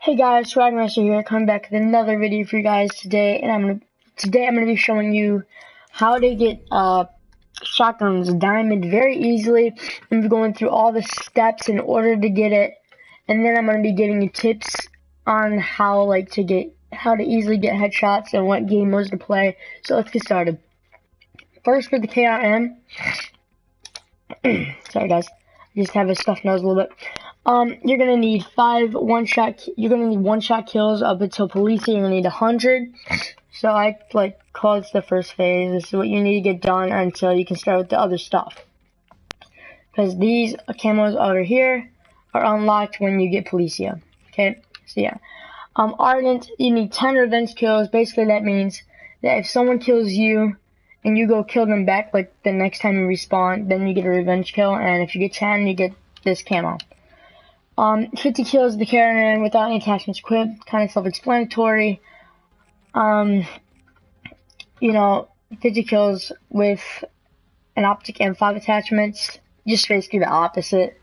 Hey guys, Swagmaster here, coming back with another video for you guys today, and I'm gonna be showing you how to get shotguns diamond very easily. I'm going through all the steps in order to get it, and then I'm gonna be giving you tips on how to easily get headshots and what game modes to play. So let's get started. First for the KRM. Sorry guys, I just have a stuffed nose a little bit. You're gonna need one-shot kills up until police. You're gonna need 100. So I call this the first phase. This is what you need to get done until you can start with the other stuff. Because these camos over here are unlocked when you get Policia. Okay, so yeah. Ardent, you need 10 revenge kills. Basically that means that if someone kills you and you go kill them back like the next time you respawn, then you get a revenge kill, and if you get 10, you get this camo. 50 kills with the Karen without any attachments equipped, kind of self-explanatory. 50 kills with an optic M5 attachments, just basically the opposite.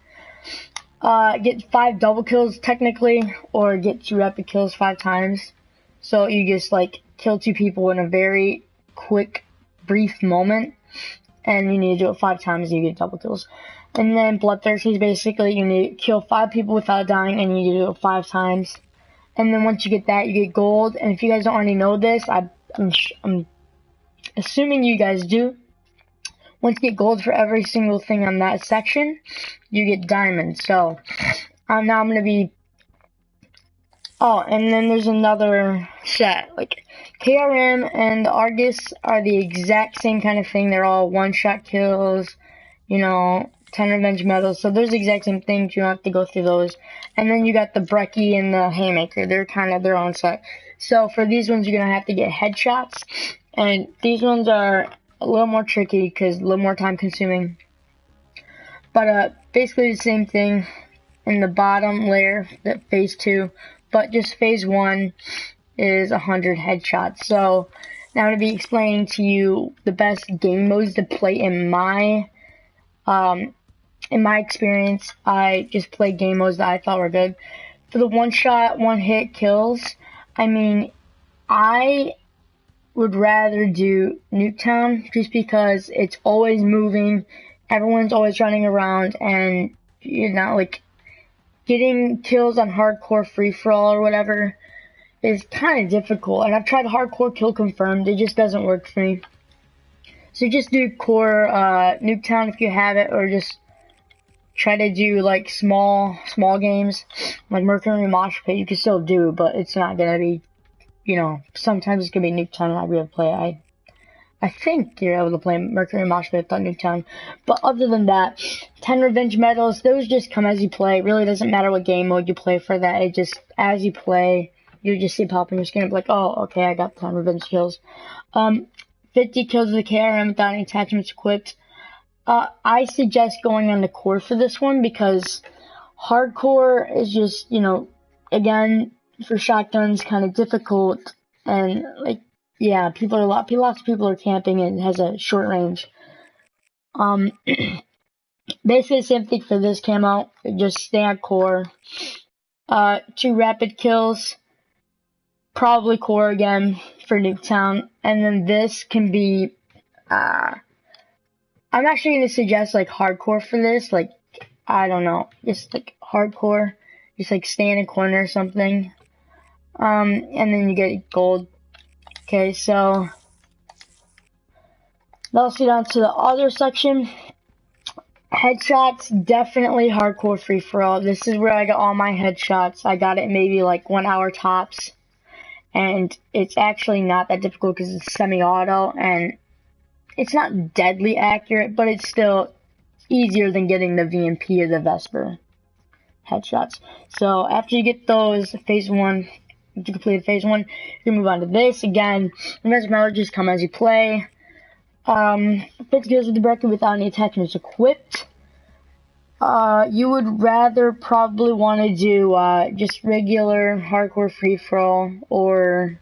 Get 5 double kills technically, or get 2 rapid kills 5 times. So you just kill 2 people in a very quick, brief moment, and you need to do it 5 times and you get double kills. And then Bloodthirsty is basically you need to kill 5 people without dying, and you need to do it 5 times. And then once you get that, you get gold. And if you guys don't already know this, I'm assuming you guys do. Once you get gold for every single thing on that section, you get diamonds. So now I'm gonna be. Oh, and then there's another set. KRM and Argus are the exact same kind of thing. They're all one-shot kills, 10 revenge medals. So there's the exact same things. You don't have to go through those. And then you got the Brecci and the Haymaker. They're kind of their own set. So for these ones, you're going to have to get headshots. And these ones are a little more tricky because a little more time consuming. But basically the same thing in the bottom layer, that phase 2. But just phase 1 is 100 headshots. So now I'm going to be explaining to you the best game modes to play in my experience. I just played game modes that I thought were good. For the one-shot, one-hit kills, I would rather do Nuketown just because it's always moving, everyone's always running around, and getting kills on hardcore free-for-all or whatever is kind of difficult. And I've tried hardcore kill confirmed, it just doesn't work for me. So just do core Nuketown if you have it, or just try to do small games like Mercury Mosh Pit. You can still do, but it's not gonna be, sometimes it's gonna be Nuketown and I'll be able to play. I think you're able to play Mercury Mosh Pit without Nuketown. But other than that, 10 revenge medals, those just come as you play. It really doesn't matter what game mode you play for that. It just, as you play, you just see it pop in your screen and be like, oh, okay, I got 10 revenge kills. 50 kills with the KRM without any attachments equipped. I suggest going on the core for this one because hardcore is just, again, for shotguns, kind of difficult, and lots of people are camping and it has a short range. Basically the same thing for this camo, just stay on core. 2 rapid kills, probably core again for Nuketown, and then this can be, I'm actually going to suggest hardcore for this, I don't know, just hardcore, just stay in a corner or something, and then you get gold. Okay, so let's get on to the other section. Headshots, definitely hardcore free for all. This is where I got all my headshots. I got it maybe 1 hour tops, and it's actually not that difficult because it's semi-auto, and it's not deadly accurate, but it's still easier than getting the VMP or the Vesper headshots. So after you get those, phase 1, if you completed phase 1, you can move on to this. Again, the rest of just come as you play. 50 kills with the Brecci without any attachments equipped. You would rather probably want to do just regular hardcore free-for-all or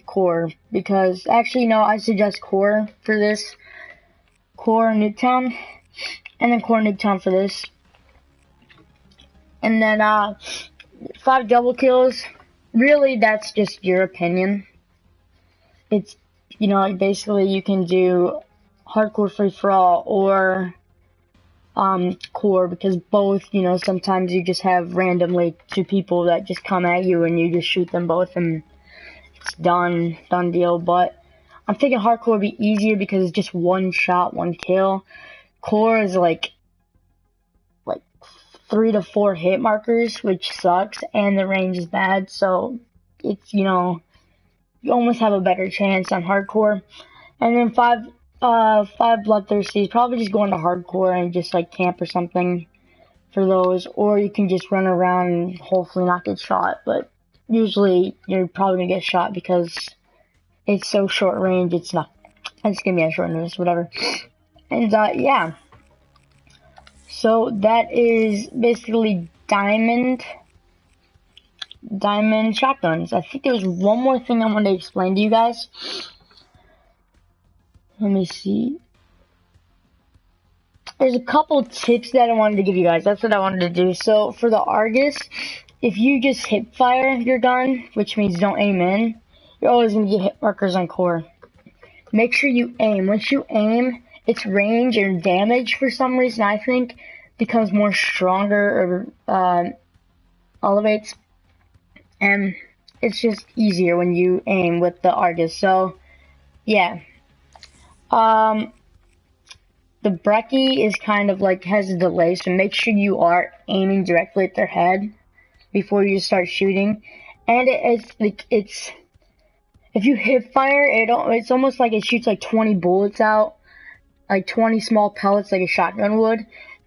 core, because actually no, I suggest core for this. Core Nuketown, and then core Nuketown for this. And then 5 double kills. Really, that's just your opinion. It's, you know, basically you can do hardcore free for all or core, because both, you know, sometimes you just have randomly 2 people that just come at you and you just shoot them both and it's done deal. But I'm thinking hardcore would be easier because it's just 1 shot, 1 kill. Core is like 3 to 4 hit markers, which sucks, and the range is bad, so it's, you know, you almost have a better chance on hardcore. And then 5 bloodthirsties, probably just go into hardcore and just like camp or something for those, or you can just run around and hopefully not get shot, but usually you're probably gonna get shot because it's so short range. It's gonna be a short notice, whatever. And yeah, so that is basically diamond shotguns. I think there was one more thing I wanted to explain to you guys. Let me see. There's a couple tips that I wanted to give you guys. That's what I wanted to do. So for the Argus, if you just hip fire your gun, which means don't aim in, you're always going to get hit markers on core. Make sure you aim. Once you aim, its range and damage, for some reason, I think, becomes more stronger or elevates. And it's just easier when you aim with the Argus. So, yeah. The Brecci is kind of like has a delay, so make sure you are aiming directly at their head before you start shooting. And it's if you hip fire, it's almost like it shoots like 20 bullets out, like 20 small pellets, like a shotgun would.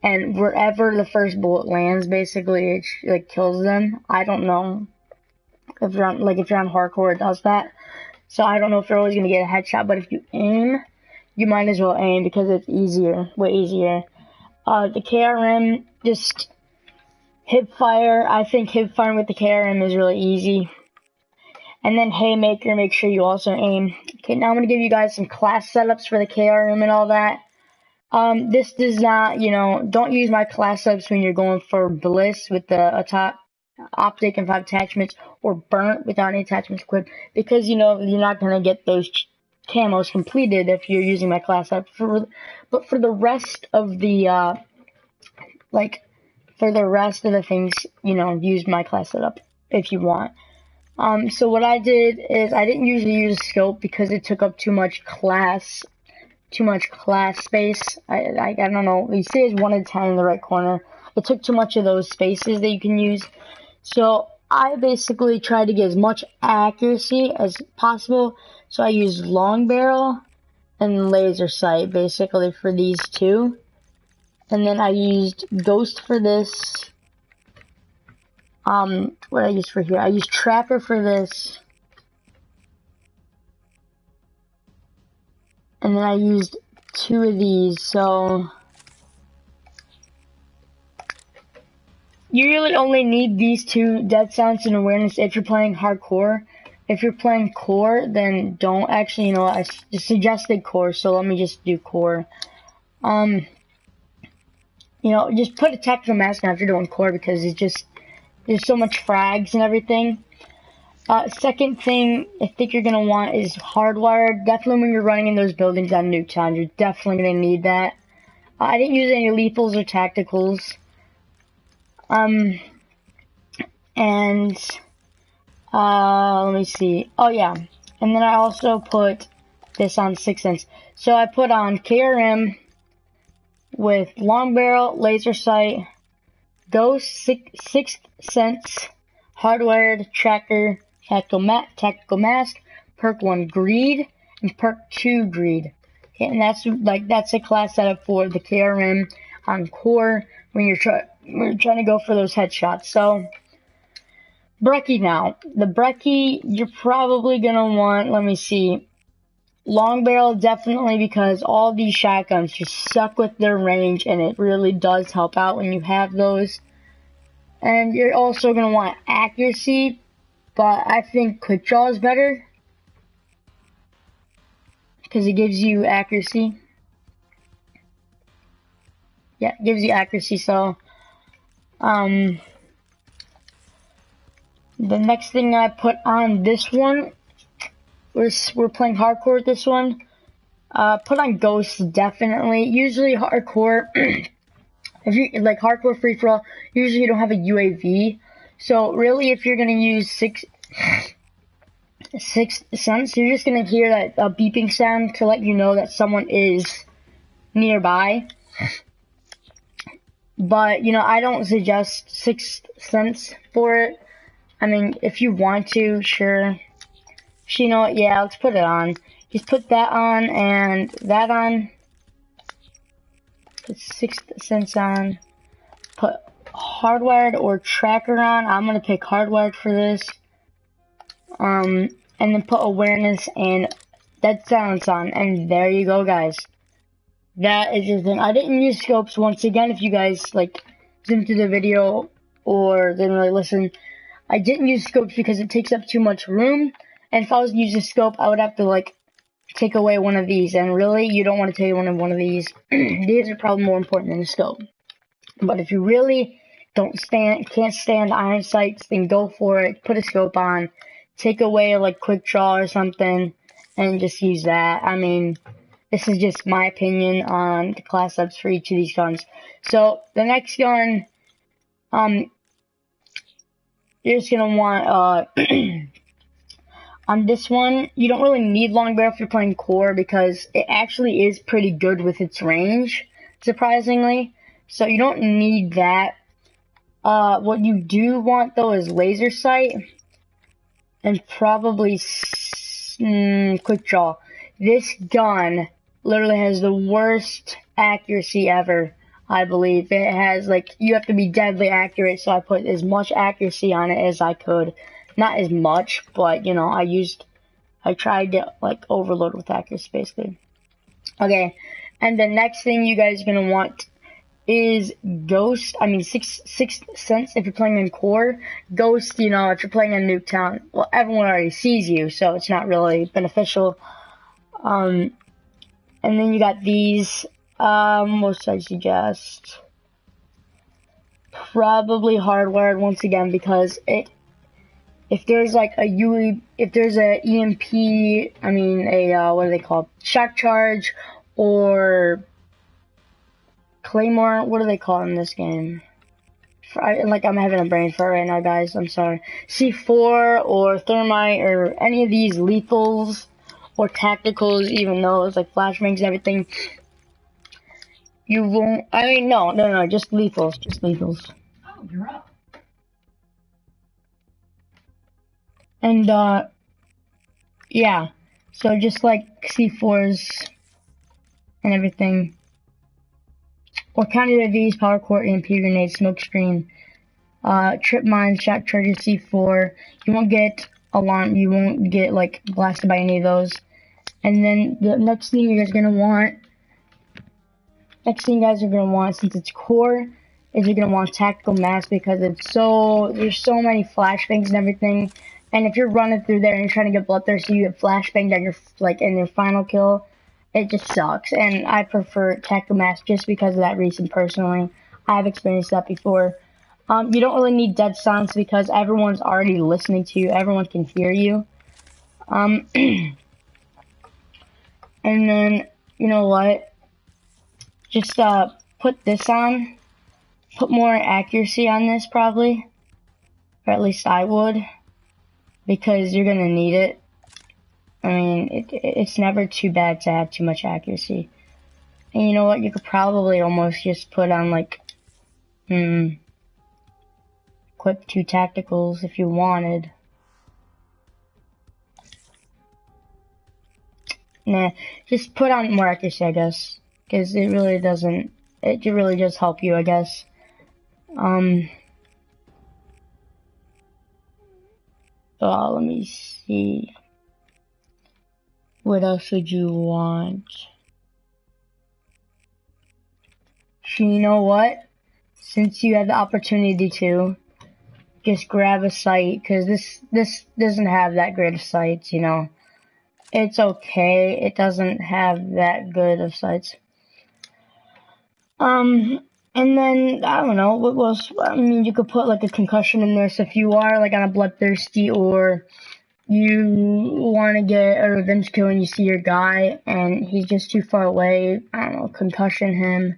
And wherever the first bullet lands, basically it like kills them. I don't know if you're on hardcore, it does that. So I don't know if you're always gonna get a headshot, but if you aim, you might as well aim because it's easier, way easier. The KRM, just hip fire. I think hip firing with the KRM is really easy. And then Haymaker, make sure you also aim. Okay, now I'm going to give you guys some class setups for the KRM and all that. This does not, you know, don't use my class setups when you're going for Bliss with the top optic and 5 attachments, or Burnt without any attachments equipped, because, you know, you're not going to get those camos completed if you're using my class setup. But for the rest of the, for the rest of the things, you know, use my class setup if you want. So what I did is I didn't usually use a scope because it took up too much class space. I don't know. You see it's 1 in 10 in the right corner. It took too much of those spaces that you can use. So I basically tried to get as much accuracy as possible. So I used long barrel and laser sight basically for these 2. And then I used ghost for this. What did I use for here? I used Trapper for this. And then I used 2 of these, so you really only need these 2, Dead Silence and Awareness, if you're playing hardcore. If you're playing core, then don't. Actually, you know, I suggested core, so let me just do core. You know, just put a tactical mask on if you're doing core, because it's just, there's so much frags and everything. Second thing I think you're going to want is hardwired. Definitely when you're running in those buildings on Nuketown, you're definitely going to need that. I didn't use any lethals or tacticals. Let me see. Oh yeah. And then I also put this on 6 cents. So I put on KRM with long barrel, laser sight, Ghost, 6 cents, hardwired, tracker, tactical mask, perk 1 greed, and perk 2 greed. Okay, and that's a class setup for the KRM on core when you're trying to go for those headshots. So Brecci now. The Brecci you're probably gonna want, let me see, long barrel definitely, because all these shotguns just suck with their range, and it really does help out when you have those. And you're also going to want accuracy, but I think quick draw is better because it gives you accuracy. Yeah, it gives you accuracy, so The next thing I put on this one, we're playing hardcore with this one. Put on Ghost, definitely. Usually hardcore, if you like hardcore free for all, usually you don't have a UAV. So really, if you're gonna use Sixth Sense, you're just gonna hear that beeping sound to let you know that someone is nearby. But you know, I don't suggest Sixth Sense for it. I mean, if you want to, sure. So, you know what? Yeah, let's put it on. Just put that on and that on. Put Sixth Sense on. Put hardwired or tracker on. I'm gonna pick hardwired for this. And then put awareness and dead silence on. And there you go, guys. That is the thing. I didn't use scopes once again. If you guys like zoomed through the video or didn't really listen, I didn't use scopes because it takes up too much room. And if I was to use a scope, I would have to like take away one of these. And really, you don't want to take one of these. These are probably more important than a scope. But if you really can't stand iron sights, then go for it. Put a scope on. Take away like quick draw or something, and just use that. I mean, this is just my opinion on the class ups for each of these guns. So the next gun, you're just gonna want on this one, you don't really need long barrel if you're playing core because it actually is pretty good with its range, surprisingly. So you don't need that. What you do want though is laser sight and probably quick draw. This gun literally has the worst accuracy ever, I believe. It has, like, you have to be deadly accurate, so I put as much accuracy on it as I could. Not as much, but, you know, I tried to, like, overload with accuracy, basically. Okay, and the next thing you guys are going to want is Sixth Sense if you're playing in core. Ghost, you know, if you're playing in Nuketown, well, everyone already sees you, so it's not really beneficial. And then you got these, what should I suggest? Probably hardwired once again, because if there's like if there's a EMP, what are they called? Shock charge or Claymore, what do they call it in this game? I'm having a brain fart right now, guys. I'm sorry. C4 or Thermite or any of these lethals or tacticals, even those like flashbangs and everything. You won't. No, just lethals. Just lethals. Oh, you're up. And yeah. So just like C4s and everything. Or counter these, power core, EMP grenade, smoke screen, trip mine, shock charger, C4. You won't get alarm. You won't get like blasted by any of those. And then the next thing you guys are gonna want. Since it's core, is you're gonna want tactical mask because there's so many flashbangs and everything. And if you're running through there and you're trying to get bloodthirsty, you get flashbanged on your in your final kill. It just sucks, and I prefer tactical mask just because of that reason personally. I've experienced that before. You don't really need dead silence because everyone's already listening to you. Everyone can hear you. And then, you know what? Just put this on. Put more accuracy on this probably. Or at least I would. Because you're going to need it. I mean, it's never too bad to have too much accuracy. And you know what? You could probably almost just put on, like, equip 2 tacticals if you wanted. Nah, just put on more accuracy, I guess. Because it really doesn't, it really does help you, I guess. Let me see. What else would you want? So you know what? Since you had the opportunity to, just grab a sight, because this doesn't have that great of sights, you know. It's okay. It doesn't have that good of sights. And then, I don't know, what else? I mean, you could put like a concussion in there, so if you are like on a bloodthirsty or you want to get a revenge kill and you see your guy and he's just too far away, I don't know, concussion him,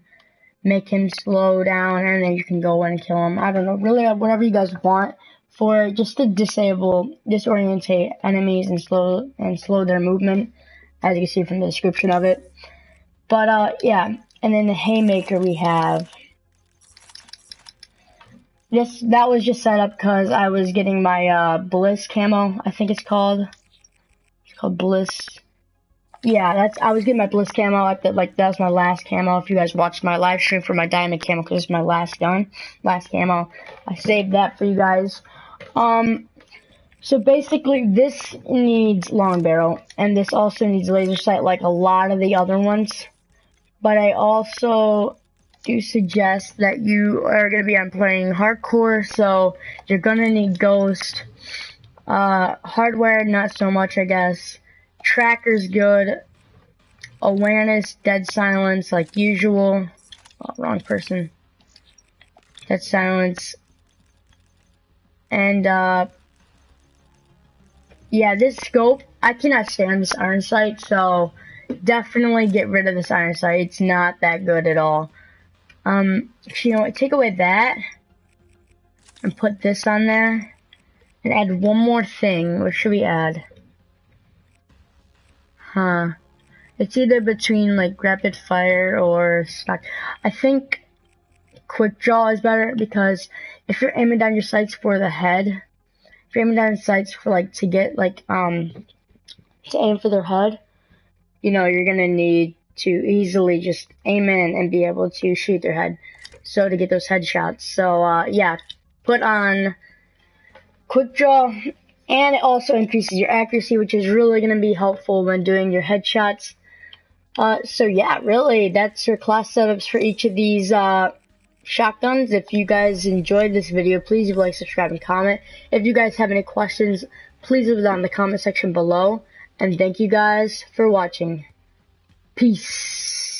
make him slow down, and then you can go in and kill him. I don't know, really whatever you guys want for just to disorientate enemies and slow their movement, as you can see from the description of it. But yeah, and then the haymaker we have. That was just set up because I was getting my Bliss camo, I think it's called. It's called Bliss. Yeah, I was getting my Bliss camo that was my last camo. If you guys watched my live stream for my diamond camo, because it's my last camo, I saved that for you guys. So basically this needs long barrel, and this also needs laser sight like a lot of the other ones. But I also do suggest that you are going to be playing hardcore, so you're going to need ghost. Hardware, not so much, I guess. Tracker's good. Awareness, dead silence, like usual. Oh, wrong person. Dead silence. And, yeah, this scope, I cannot stand this iron sight, so definitely get rid of this iron sight. It's not that good at all. You know what, take away that, and put this on there, and add one more thing. What should we add? It's either between, like, rapid fire or stock. I think quick draw is better, because if you're aiming down your sights for the head, if you're aiming down your sights for, like, to get, like, to aim for their head, you know, you're gonna need to easily just aim in and be able to shoot their head, so to get those headshots. So yeah, put on quick draw, and it also increases your accuracy, which is really going to be helpful when doing your headshots. So yeah, really, that's your class setups for each of these shotguns. If you guys enjoyed this video, please like, subscribe, and comment. If you guys have any questions, please leave it down in the comment section below. And thank you guys for watching. Peace.